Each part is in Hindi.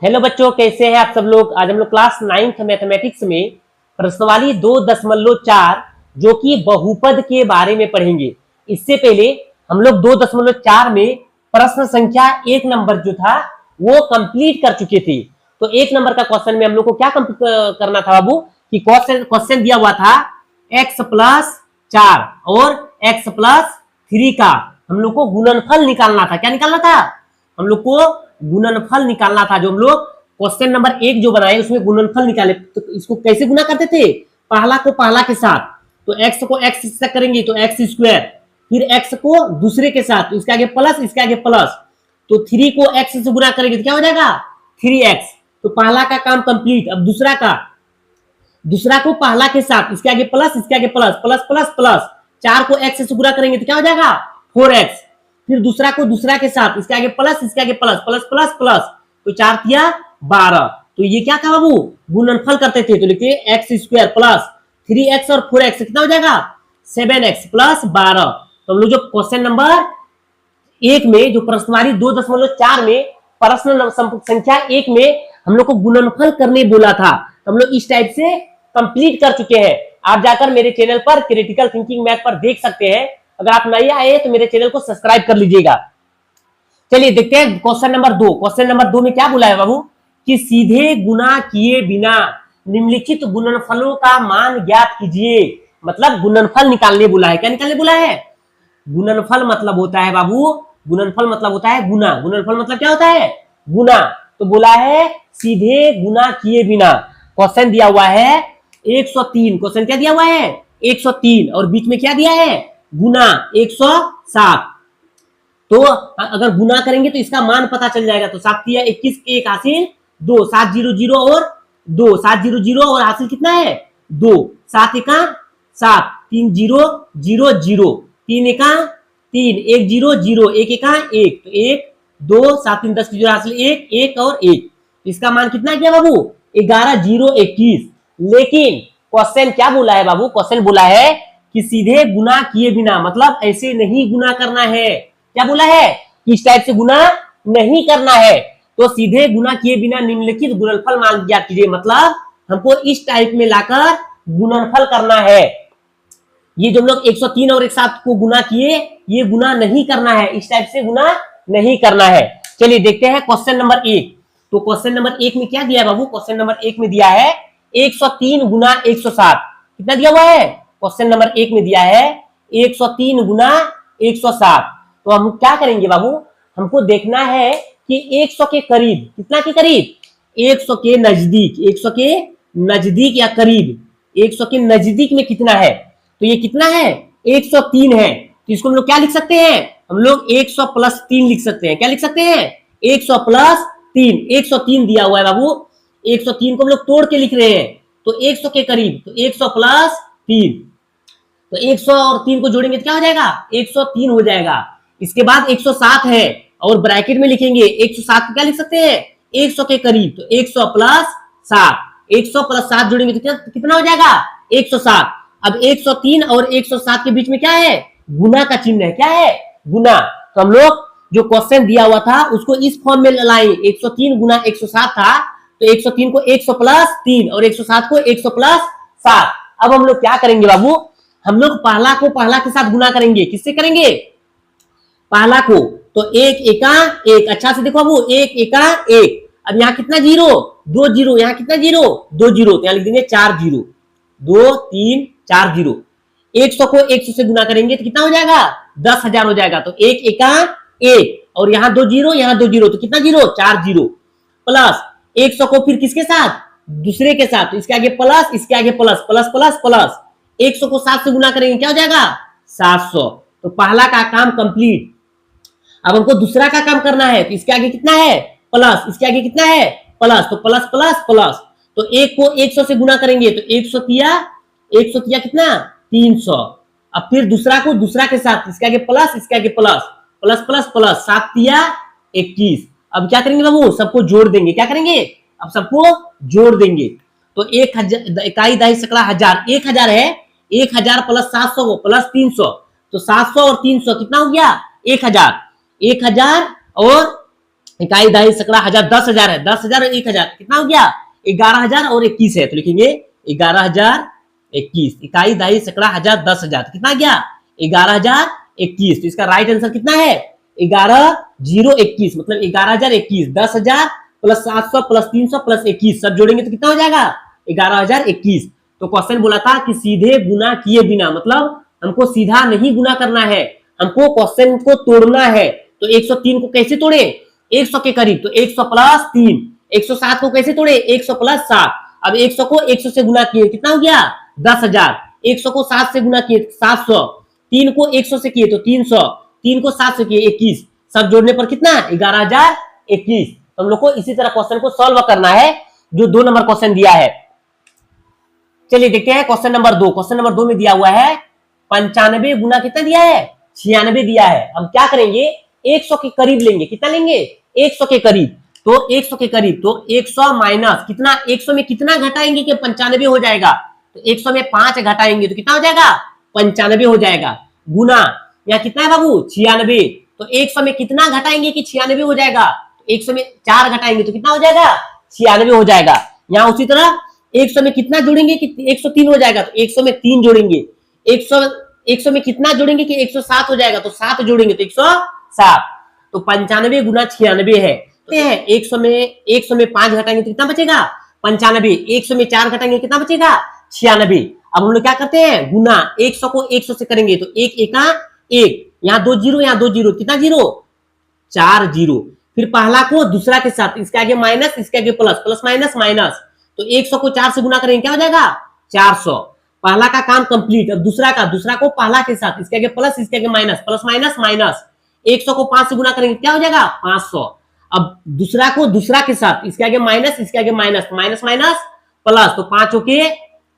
हेलो बच्चों, कैसे हैं आप सब लोग। आज हम लोग क्लास 9th मैथमेटिक्स में प्रश्नावली 2.4 जो कि बहुपद के बारे में पढ़ेंगे। इससे पहले हम लोग 2.4 में प्रश्न संख्या 1 नंबर जो था वो कंप्लीट कर चुके थे। तो 1 नंबर का क्वेश्चन में हम लोग को क्या करना था बाबू कि क्वेश्चन दिया हुआ था x+4 और x+3 का हम लोग को गुणनफल निकालना था। क्या निकालना था? हम लोग को गुणनफल निकालना था। जो हम लोग क्वेश्चन नंबर 1 जो बनाए उसमें गुणनफल निकाले, तो इसको कैसे गुना करते थे? पहला को पहला के साथ, तो x को x से करेंगे तो x स्क्वायर, फिर x को दूसरे के साथ, तो इसके आगे प्लस, इसके आगे प्लस, तो 3 को x से गुना करेंगे तो क्या हो जाएगा? 3x। तो पहला का काम कंप्लीट। अब दूसरा को पहला के साथ, इसके आगे प्लस, इसके आगे प्लस, प्लस प्लस प्लस, 4 को x से गुना करेंगे तो क्या हो जाएगा? 4x। फिर दूसरा को दूसरा के साथ, इसके आगे प्लस, इसके आगे प्लस, प्लस प्लस प्लस, तो 4 तिया 12। तो ये क्या था बाबू? गुणनफल करते थे। तो लिखिए x स्क्वायर प्लस 3x और 4x कितना हो जाएगा? 7x plus 12। तो हम लोग जो क्वेश्चन नंबर 1 में, जो प्रश्नवारी 2.4 में प्रश्न संख्या 1 में हम लोग को गुणनफल करने बोला था, तो हम लोग इस टाइप से कंप्लीट कर चुके हैं। आप जाकर मेरे चैनल पर क्रिटिकल थिंकिंग मैथ पर देख सकते हैं। अगर आप नए आए तो मेरे चैनल को सब्सक्राइब कर लीजिएगा। चलिए देखते हैं क्वेश्चन नंबर 2। क्वेश्चन नंबर 2 में क्या बोला है बाबू कि सीधे गुना किए बिना निम्नलिखित गुणनफलों का मान ज्ञात कीजिए। मतलब गुणनफल निकालने बोला है। क्या निकालने बोला है? गुणनफल मतलब होता है बाबू, गुणनफल मतलब होता है गुना। गुणनफल मतलब क्या होता है? गुना। तो बोला है सीधे गुना किए बिना। क्वेश्चन दिया हुआ है 103। क्वेश्चन क्या दिया हुआ है? 103 और बीच में क्या दिया है? गुना 107। तो अगर गुना करेंगे तो इसका मान पता चल जाएगा। तो 7 तिया 21, 1 हासिल 2, 700 और 2, 700 और हासिल कितना है? 2, 7 एका 7, 3 0 0 0, 3 एका 3, 1 0 0, 1 एका 1, तो 1 2 7 3 10 की 0 हासिल 1 1 और 1। इसका मान कितना किया बाबू? 11 0 21। लेकिन क्वेश्चन क्या बोला है बाबू? क्वेश्चन बोला है कि सीधे गुना किए बिना, मतलब ऐसे नहीं गुना करना है। क्या बोला है? कि इस टाइप से गुना नहीं करना है। तो सीधे गुना किए बिना निम्नलिखित गुणनफल मान ज्ञात कीजिए। मतलब हमको इस टाइप में लाकर गुणनफल करना है। ये जो हम लोग 103 और 107 को गुना किए, ये गुना नहीं करना है। इस टाइप से गुना नहीं करना है। चलिए देखते हैं क्वेश्चन नंबर 1। तो क्वेश्चन नंबर 1 में क्या दिया है बाबू? क्वेश्चन नंबर 1 में दिया है 103 गुना 107। कितना दिया हुआ है? क्वेश्चन नंबर 1 में दिया है 103 गुना 107। तो हम क्या करेंगे बाबू? हमको देखना है कि 100 के करीब, कितना के करीब? 100 के नजदीक, 100 के नजदीक या करीब, 100 के नजदीक में कितना है? तो ये कितना है? 103 है। तो इसको हम लोग क्या लिख सकते हैं? हम लोग 100 प्लस 3 लिख सकते हैं। क्या लिख सकते हैं? 100 प्लस 3। 103 दिया हुआ है बाबू, 103 को हम लोग तोड़ के लिख रहे हैं। तो 100 के करीब, तो 100 प्लस 3, तो 100 और 3 को जोड़ेंगे तो क्या हो जाएगा? 103 हो जाएगा। इसके बाद 107 है और ब्रैकेट में लिखेंगे 107 को क्या लिख सकते हैं? 100 के करीब, तो 100 प्लस 7, 100 प्लस 7 जोड़ेंगे तो कितना हो जाएगा? 107। अब 103 और 107 के बीच में क्या है? गुना का चिन्ह है। क्या है? गुना। तो हम लोग जो क्वेश्चन दिया हुआ था उसको इस फॉर्म में लाए। 103 गुना 107 था, तो 103 को 100 प्लस 3 और 107 को 100 प्लस 7। अब हम लोग क्या करेंगे बाबू? हम लोग पहला को पहला के साथ गुना करेंगे। किससे करेंगे? पहला को। तो 1 एका 1, अच्छा से देखो बाबू, 1 एका 1। अब यहाँ कितना जीरो? 2 जीरो। यहाँ कितना जीरो? 2 जीरो। तो यहाँ लिख देंगे 4 जीरो, 2 3 4 जीरो। 100 को 100 से गुना करेंगे तो कितना हो जाएगा? 10,000 हो जाएगा। तो 1 एका 1 और यहाँ 2 जीरो, यहाँ 2 जीरो, तो कितना जीरो? 4 जीरो। प्लस 100 को फिर किसके साथ? दूसरे के साथ, तो इसके आगे प्लस, इसके आगे प्लस, प्लस प्लस प्लस, 100 को 7 से गुना करेंगे क्या हो जाएगा? 700। तो पहला का काम कंप्लीट। अब हमको दूसरा का काम करना है। तो इसके आगे कितना है? प्लस, इसके आगे कितना है? प्लस, तो प्लस प्लस प्लस, तो 1 को 100 से गुना करेंगे तो 100 तिया कितना? 300। अब फिर दूसरा को दूसरा के साथ, इसके आगे प्लस, इसके आगे प्लस, प्लस प्लस प्लस, 7 तिया 21। अब क्या करेंगे बाबू? सबको जोड़ देंगे। क्या करेंगे? अब सबको जोड़ देंगे। तो 1000 इकाई दही सकला हजार, 1000 है, 1000 प्लस 700 प्लस 300, तो 700 और 300 कितना हो गया? 1000। 1000 और इकाई दहाई सैकड़ा हजार 10,000 है, 10,000 और 1,000 कितना हो गया 11,000 और 21 है, तो लिखेंगे 11,021। इकाई दहाई सैकड़ा हजार 10,000 कितना गया 11,021। तो इसका राइट आंसर कितना है 11,021, मतलब 11,021। 10,000 प्लस 700 प्लस 300 प्लस 21 सब जोड़ेंगे तो कितना हो जाएगा 11,021। तो क्वेश्चन बोला था कि सीधे गुना किए बिना, मतलब हमको सीधा नहीं गुना करना है, हमको क्वेश्चन को तोड़ना है। तो 103 को कैसे तोड़े 100 के करीब, तो 100 प्लस 3। 107 को कैसे तोड़े 100 प्लस 7। अब 100 को 100 से गुना किए कितना हो गया 10,000। 100 को 7 से गुना किए 700। 3 को 100 से किए तो 300। 3 को 7 से किए 21, सब जोड़ने पर कितना 11,021। तो हम लोग को इसी तरह क्वेश्चन को सॉल्व करना है जो 2 नंबर क्वेश्चन दिया है। चलिए देखते हैं क्वेश्चन नंबर 2। क्वेश्चन नंबर 2 में दिया हुआ है 95 गुना कितना दिया है 96 दिया है। हम क्या करेंगे 100 के करीब लेंगे, कितना लेंगे 100 के करीब। तो 100 के करीब, तो 100 माइनस कितना 100 में कितना घटाएंगे कि 95 हो जाएगा, तो 100 में 5 घटाएंगे तो कितना हो जाएगा 95 हो जाएगा। गुना यहाँ कितना है बाबू 96, तो 100 में कितना घटाएंगे कि 96 हो जाएगा, तो 100 में 4 घटाएंगे तो कितना हो जाएगा 96 हो जाएगा। यहाँ उसी तरह 100 में कितना जोड़ेंगे कि 103 हो जाएगा, तो 100 में 3 जोड़ेंगे। 100 में कितना जोड़ेंगे कि 107 हो जाएगा, तो 7 जोड़ेंगे तो 107। तो 95 गुना 96 है। 100 में 5 घटाएंगे तो कितना बचेगा 95। 100 में 4 घटाएंगे कितना बचेगा 96। अब हम लोग क्या करते हैं गुना 100 को 100 से करेंगे तो 1 एका 1, यहाँ 2 जीरो, यहाँ 2 जीरो, कितना जीरो 4 जीरो। फिर पहला को दूसरा के साथ, इसके आगे माइनस इसके आगे प्लस, प्लस माइनस माइनस, तो 100 को 4 से गुना करेंगे क्या हो जाएगा 400। पहला का काम कंप्लीट। अब दूसरा को पहला के साथ, इसके आगे प्लस इसके आगे माइनस, प्लस माइनस माइनस, 100 को 5 से गुना करेंगे क्या हो जाएगा 500। अब दूसरा को दूसरा के साथ, इसके आगे माइनस इसके आगे माइनस, माइनस माइनस प्लस, तो 5 के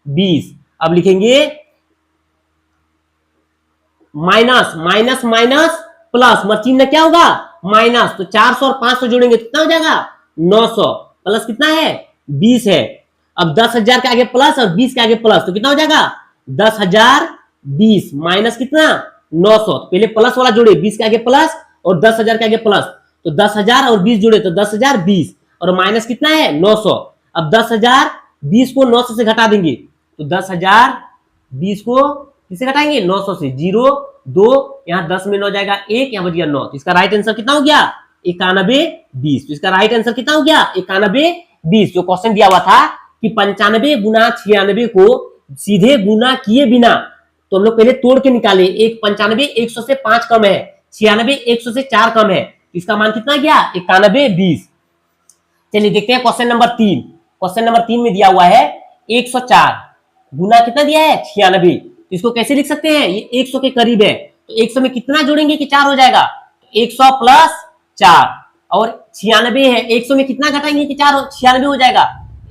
20। अब लिखेंगे माइनस माइनस माइनस प्लस, चिन्ह क्या होगा माइनस, तो 400 और 500 जोड़ेंगे कितना हो जाएगा 900, प्लस कितना है 20 है। अब 10,000 के आगे प्लस और 20 के आगे प्लस, तो कितना हो जाएगा 10,020 माइनस कितना 900। पहले प्लस वाला जोड़े 20 के आगे प्लस और 10,000 के आगे प्लस, तो 10,000 और 20 जोड़े तो 10,020 और माइनस कितना है 900। अब 10,020 को 900 से घटा देंगे, तो 10,020 को किसे घटाएंगे 900 से, 0 2, यहाँ 10 में 9 जाएगा 1, यहाँ बच गया 9। तो इसका राइट आंसर कितना हो गया 9120। तो इसका राइट आंसर कितना हो गया 9120। जो क्वेश्चन दिया हुआ था कि 95 गुना 96 को सीधे गुना किए बिना, तो हम लोग पहले तोड़ के निकाले। 95 100 से 5 कम है, 96 100 से 4 कम है, इसका मान कितना गया 9120। चलिए देखते हैं क्वेश्चन नंबर 3। क्वेश्चन नंबर 3 में दिया हुआ है 104 गुना कितना दिया है 96। तो इसको कैसे लिख सकते हैं, ये 100 के करीब है, तो 100 में कितना जोड़ेंगे कि 4 हो जाएगा, तो 100 प्लस 4 और 96 है, 100 में कितना घटाएंगे कि 4 96 हो जाएगा,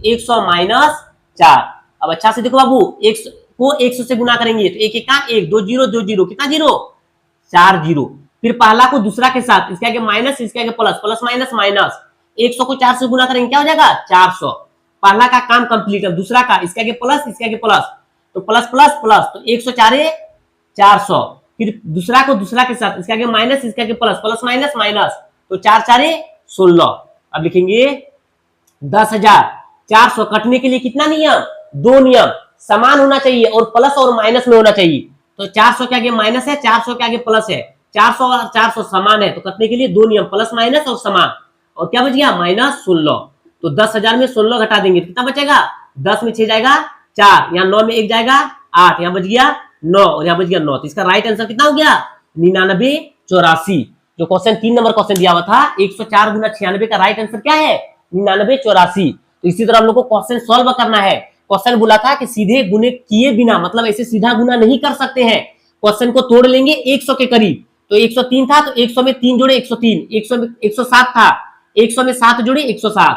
100 माइनस 4। अब अच्छा से देखो बाबू, 100 को 100 से गुना करेंगे तो 1 का 1, 2 जीरो 2 जीरो, कितना जीरो 4 जीरो। फिर पहला को दूसरा के साथ, इसके आगे माइनस इसके आगे प्लस, प्लस माइनस माइनस, 100 को 4 से गुना करेंगे क्या हो जाएगा 400। पहला का काम कंप्लीट। अब दूसरा का, इसके आगे प्लस इसके आगे प्लस, तो प्लस प्लस प्लस, तो 104 400। फिर दूसरा को दूसरा के साथ, इसके आगे माइनस इसके आगे प्लस, प्लस माइनस माइनस, तो 4 4 16। अब लिखेंगे 10,400 कटने के लिए कितना नियम 2 नियम, समान होना चाहिए और प्लस और माइनस में होना चाहिए। तो 400 के आगे माइनस है, 400 के आगे प्लस है, 400 और 400 समान है, तो कटने के लिए 2 नियम, प्लस माइनस और समान। और क्या बच गया -16। तो 10,000 में 16 घटा देंगे कितना बचेगा, 10 में 6 जाएगा 4, यहाँ 9 में 1 जाएगा 8, यहाँ बच गया 9 और यहाँ बच गया 9। तो इसका राइट आंसर कितना हो गया 9984। जो क्वेश्चन 3 नंबर क्वेश्चन दिया हुआ था 104 गुना 96 का राइट आंसर क्या है 9984। तो इसी तरह हम लोग को क्वेश्चन सॉल्व करना है। क्वेश्चन बोला था कि सीधे गुने किए बिना, मतलब ऐसे सीधा गुना नहीं कर सकते हैं, क्वेश्चन को तोड़ लेंगे 100 के करीब। तो 103 था तो 100 में 3 जोड़े 103, 100 में 107 था, 100 में 7 जोड़े 107,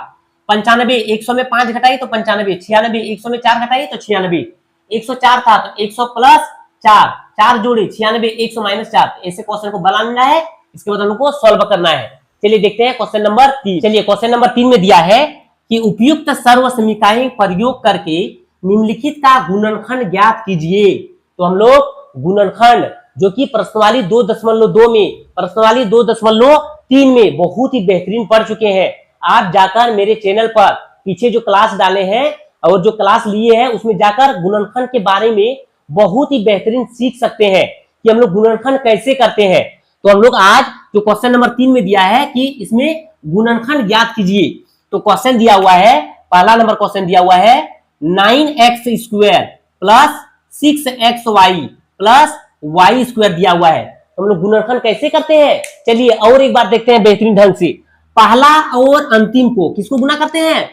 95 100 में 5 घटाई तो 95, 96 100 में 4 घटाई तो 96, 104 था तो 100 प्लस 4, 4 जोड़े 96, 100 माइनस 4। ऐसे क्वेश्चन को बनाना है, इसके बाद हम लोग को सॉल्व करना है। चलिए देखते हैं क्वेश्चन नंबर 3। चलिए क्वेश्चन नंबर 3 में दिया है कि उपयुक्त सर्वसमीकाएं प्रयोग करके निम्नलिखित का गुणनखंड ज्ञात कीजिए। तो हम लोग गुणनखंड जो कि प्रश्नावली 2.2 में, प्रश्नावली 2.2 3 में बहुत ही बेहतरीन पढ़ चुके हैं। आप जाकर मेरे चैनल पर पीछे जो क्लास डाले हैं और जो क्लास लिए हैं उसमें जाकर गुणनखंड के बारे में बहुत ही बेहतरीन सीख सकते हैं कि हम लोग गुणनखंड कैसे करते हैं। तो हम लोग आज जो क्वेश्चन नंबर 3 में दिया है कि इसमें गुणनखंड ज्ञात कीजिए, तो क्वेश्चन दिया हुआ है, पहला नंबर क्वेश्चन दिया हुआ है 9x² plus 6xy plus y² दिया हुआ है। हम लोग गुणनखंड कैसे करते हैं, चलिए और एक बार देखते हैं बेहतरीन ढंग से। पहला और अंतिम को किसको गुना करते हैं,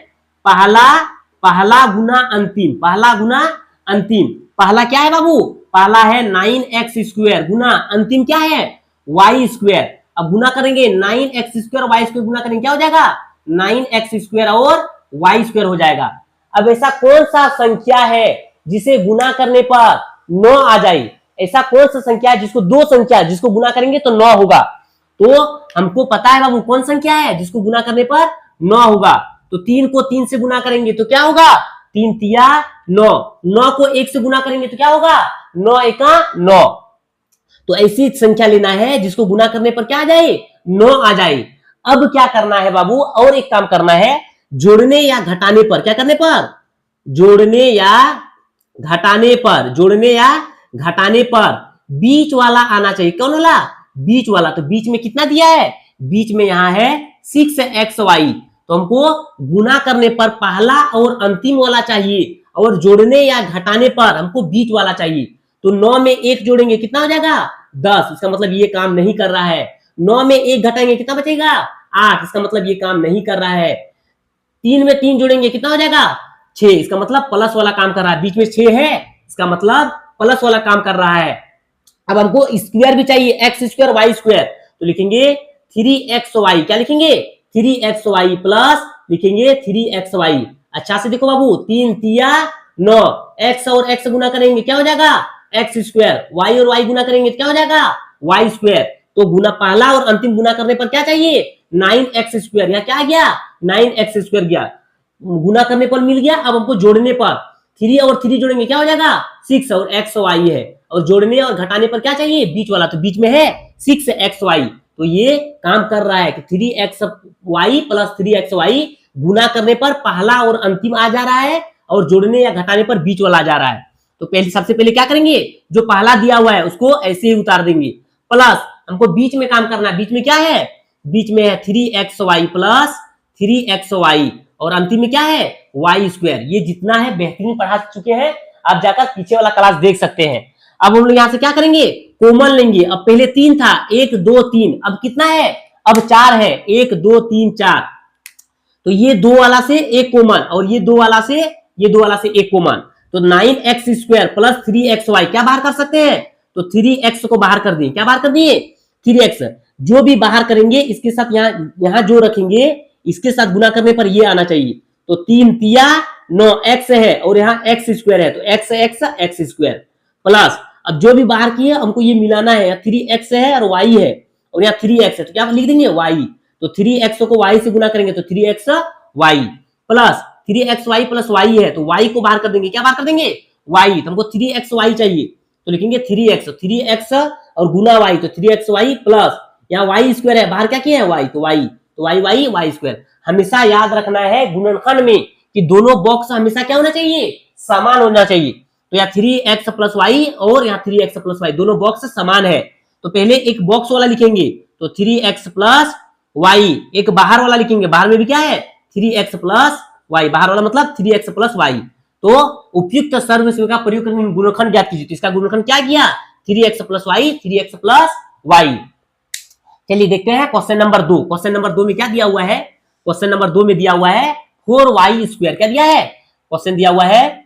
पहला गुना अंतिम, पहला गुना अंतिम। पहला क्या है बाबू, पहला है 9x² गुना अंतिम क्या है y²। अब गुना करेंगे 9x² और y² गुना करेंगे क्या हो जाएगा 9x² और y² हो जाएगा। अब ऐसा कौन सा संख्या है जिसे गुना करने पर 9 आ जाए, ऐसा कौन सा संख्या है जिसको दो संख्या जिसको गुना करेंगे तो 9 होगा। तो हमको पता है बाबू कौन संख्या है जिसको गुना करने पर 9 होगा। तो 3 को 3 से गुना करेंगे तो क्या होगा 3 तिया 9, 9 को 1 से गुना करेंगे तो क्या होगा 9 एका 9। तो ऐसी संख्या लेना है जिसको गुना करने पर क्या आ जाए 9 आ जाए। अब क्या करना है बाबू, और एक काम करना है, जोड़ने या घटाने पर, क्या करने पर, जोड़ने या घटाने पर, जोड़ने या घटाने पर बीच वाला आना चाहिए। कौन वाला, बीच वाला। तो बीच में कितना दिया है, बीच में यहां है 6xy। तो हमको गुना करने पर पहला और अंतिम वाला चाहिए और जोड़ने या घटाने पर हमको बीच वाला चाहिए। तो 9 में 1 जोड़ेंगे कितना हो जाएगा 10, इसका मतलब ये काम नहीं कर रहा है। 9 में 1 घटाएंगे कितना बचेगा 8, इसका मतलब ये काम नहीं कर रहा है। 3 में 3 जोड़ेंगे कितना हो जाएगा 6, इसका मतलब प्लस वाला काम कर रहा है। बीच में 6 है, इसका मतलब प्लस वाला काम कर रहा है। अब हमको स्क्वायर भी चाहिए, x² y²। तो लिखेंगे 3xy, क्या लिखेंगे 3xy प्लस लिखेंगे 3xy। अच्छा से देखो बाबू, 3 तिया 9, x और x गुना करेंगे क्या हो जाएगा x², y और y गुना करेंगे क्या हो जाएगा y²। तो गुना पहला और अंतिम गुना करने पर क्या चाहिए 9x², यहाँ क्या आ गया 9x² गया, गुना करने पर मिल गया। अब हमको जोड़ने पर 3 और 3 जोड़ेंगे क्या हो जाएगा 6 और x y है, और जोड़ने और घटाने पर क्या चाहिए बीच वाला, तो बीच में है 6xy। तो ये काम कर रहा है कि 3xy प्लस 3xy गुना करने पर पहला और अंतिम आ जा रहा है और जोड़ने या घटाने पर बीच वाला आ जा रहा है। तो पहले सबसे पहले क्या करेंगे, जो पहला दिया हुआ है उसको ऐसे ही उतार देंगे, प्लस हमको बीच में काम करना है। बीच में क्या है, बीच में है 3xy प्लस 3xy और अंतिम में क्या है y²। ये जितना है बेहतरीन पढ़ा चुके हैं, आप जाकर पीछे वाला क्लास देख सकते हैं। अब हम लोग यहां से क्या करेंगे, कॉमन लेंगे। अब पहले 3 था, 1 2 3, अब कितना है अब 4 है, 1 2 3 4। तो ये 2 वाला से एक कॉमन और ये 2 वाला से एक कॉमन। तो 9x² प्लस 3xy क्या बाहर कर सकते हैं, तो 3x को बाहर कर दिए, क्या बाहर कर दिए 3x। जो भी बाहर करेंगे इसके साथ यहाँ जो रखेंगे इसके साथ गुना करने पर ये आना चाहिए। तो 3 तिया 9, x है और यहाँ x² है, तो x² प्लस अब जो भी बाहर किए हमको ये मिलाना है, 3x है और y है और यहाँ 3x है, तो क्या लिख देंगे y। तो 3x को y से गुना करेंगे तो 3xy plus 3xy plus y है, तो y को बाहर कर देंगे, क्या बाहर कर देंगे y। तो हमको 3xy चाहिए, तो लिखेंगे 3x और गुना y, तो 3xy प्लस यहाँ y² है, बाहर क्या किया है y, तो y²। हमेशा याद रखना है गुणनखंड में कि दोनों बॉक्स हमेशा क्या होना चाहिए, समान होना चाहिए। तो यहाँ 3x प्लस y और यहाँ 3x प्लस y दोनों बॉक्स समान है। तो पहले एक बॉक्स वाला लिखेंगे, तो 3x प्लस y, एक बाहर वाला लिखेंगे, बाहर में भी क्या है 3x प्लस y, बाहर वाला मतलब 3x प्लस y। तो उपयुक्त सर्वनाम का प्रयोग करके गुणनखंड ज्ञात कीजिए। तो इसका गुणनखंड क्या किया 3x plus y, 3x plus y। चलिए देखते हैं क्वेश्चन नंबर 2। क्वेश्चन नंबर 2 में क्या दिया हुआ है, क्वेश्चन नंबर 2 में दिया हुआ है 4y²। क्या दिया है, क्वेश्चन दिया हुआ है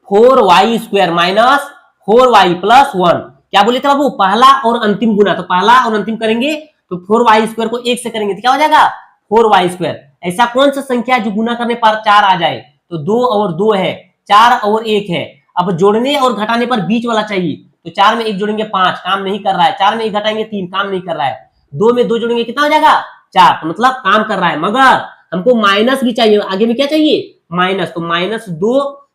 4y² माइनस 4y प्लस 1। क्या बोले थे बाबू, पहला और अंतिम गुना। तो पहला और अंतिम करेंगे तो 4y² को 1 से करेंगे तो क्या हो जाएगा 4y²। ऐसा कौन सा संख्या जो गुना करने पर 4 आ जाए, तो 2 और 2 है, 4 और 1 है। अब जोड़ने और घटाने पर बीच वाला चाहिए, तो 4 में 1 जोड़ेंगे 5, काम नहीं कर रहा है। 4 में 1 घटाएंगे 3, काम नहीं कर रहा है। 2 में 2 जोड़ेंगे कितना हो जाएगा 4, तो मतलब काम कर रहा है। मगर हमको माइनस भी चाहिए, आगे में क्या चाहिए माइनस, तो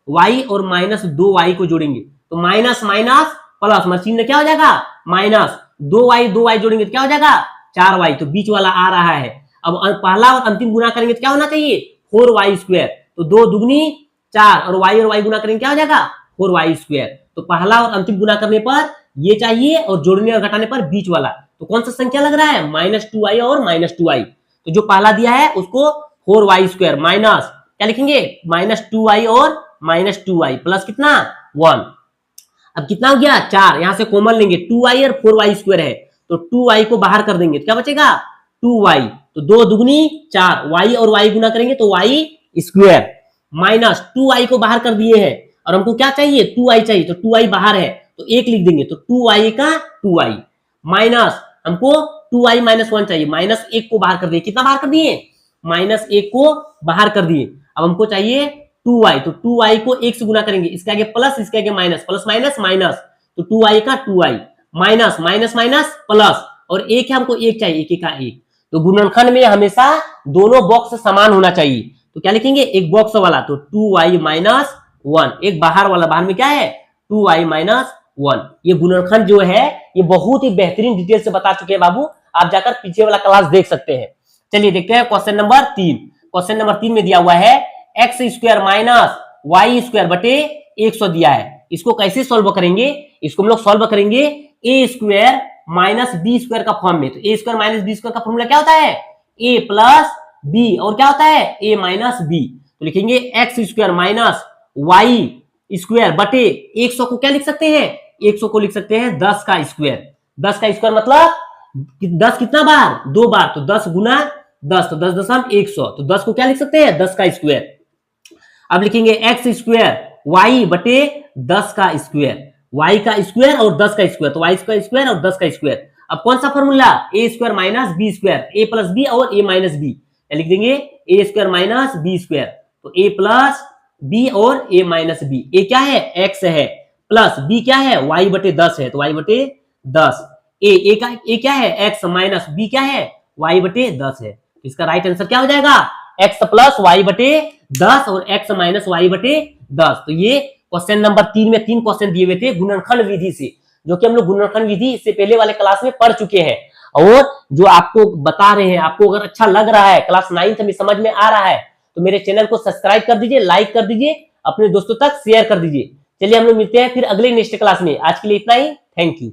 -2y और -2y को जोड़ेंगे, तो माइनस माइनस प्लस, मशीन में क्या हो जाएगा माइनस, 2y जोड़ेंगे तो क्या हो जाएगा 4y, तो बीच वाला आ रहा है। अब पहला और अंतिम गुना करेंगे तो क्या होना चाहिए 4y², तो 2 दुगनी 4 और y गुना करेंगे क्या हो जाएगा 4y²। तो पहला और अंतिम गुना करने पर ये चाहिए और जोड़ने और घटाने पर बीच वाला। तो कौन सा संख्या लग रहा है -2y और -2y। तो जो पहला दिया है उसको 4y² माइनस क्या लिखेंगे -2y और -2y प्लस कितना 1। अब कितना हो गया 4, यहां से कॉमन लेंगे 2y और 4y² है, तो 2y को बाहर कर देंगे तो क्या बचेगा 2y, तो 2 दुगनी 4, y और y गुना करेंगे तो y² माइनस 2y को बाहर कर दिए हैं और हमको क्या चाहिए 2y चाहिए, तो 2y बाहर है तो 1 लिख देंगे, तो 2y का 2y माइनस हमको 2y -1 चाहिए, -1 को बाहर कर दिए, कितना बाहर कर दिए -1 को बाहर कर दिए। अब हमको चाहिए 2y, तो 2y को 1 से गुना करेंगे, इसके आगे प्लस इसके आगे माइनस, प्लस माइनस माइनस, तो 2y का 2y minus minus minus plus, और 1 है हमको 1 चाहिए, 1 का 1। तो गुणनखंड में हमेशा दोनों बॉक्स समान होना चाहिए, तो क्या लिखेंगे एक बॉक्स वाला तो 2y -1, एक बाहर वाला, बाहर में क्या है 2y -1। ये गुणनखंड जो है ये बहुत ही बेहतरीन डिटेल से बता चुके हैं बाबू, आप जाकर पीछे वाला क्लास देख सकते हैं। चलिए देखते हैं क्वेश्चन नंबर 3। क्वेश्चन नंबर 3 में दिया हुआ है x² - y² बटे 100 दिया है। इसको कैसे सॉल्व करेंगे, इसको हम लोग सॉल्व करेंगे a² - b² का फॉर्म में। तो a² - b² का फॉर्मूला क्या होता है a प्लस b, और क्या होता है a माइनस b। तो लिखेंगे x² - y² बटे 100 को क्या लिख सकते हैं 100 को लिख सकते हैं 10 का स्क्वायर। 10 का स्क्वायर मतलब 10 कितना बार 2 बार, तो 10 गुना 10, तो 10 दशम 100, तो 10 को क्या लिख सकते हैं 10 का स्क्वायर। अब लिखेंगे x² y बटे 10 का स्क्वायर, y का स्क्वायर और 10 का स्क्वायर, तो y का स्क्वायर और 10 का स्क्वायर। अब कौन सा formula a² minus b², a plus b और a माइनस b, लिख देंगे a² माइनस b², तो a प्लस b और a माइनस b। a क्या है x है, प्लस b क्या है y बटे 10 है, तो y बटे 10, a का a क्या है x माइनस b क्या है y बटे 10 है। इसका राइट आंसर क्या हो जाएगा x प्लस y बटे 10 और x माइनस y बटे 10। तो ये क्वेश्चन नंबर 3 में 3 क्वेश्चन दिए हुए थे गुणनखंड विधि से, जो कि हम लोग गुणनखंड विधि इससे पहले वाले क्लास में पढ़ चुके हैं। और जो आपको बता रहे हैं, आपको अगर अच्छा लग रहा है, क्लास 9th में समझ में आ रहा है, तो मेरे चैनल को सब्सक्राइब कर दीजिए, लाइक कर दीजिए, अपने दोस्तों तक शेयर कर दीजिए। चलिए हम लोग मिलते हैं फिर अगले नेक्स्ट क्लास में। आज के लिए इतना ही, थैंक यू।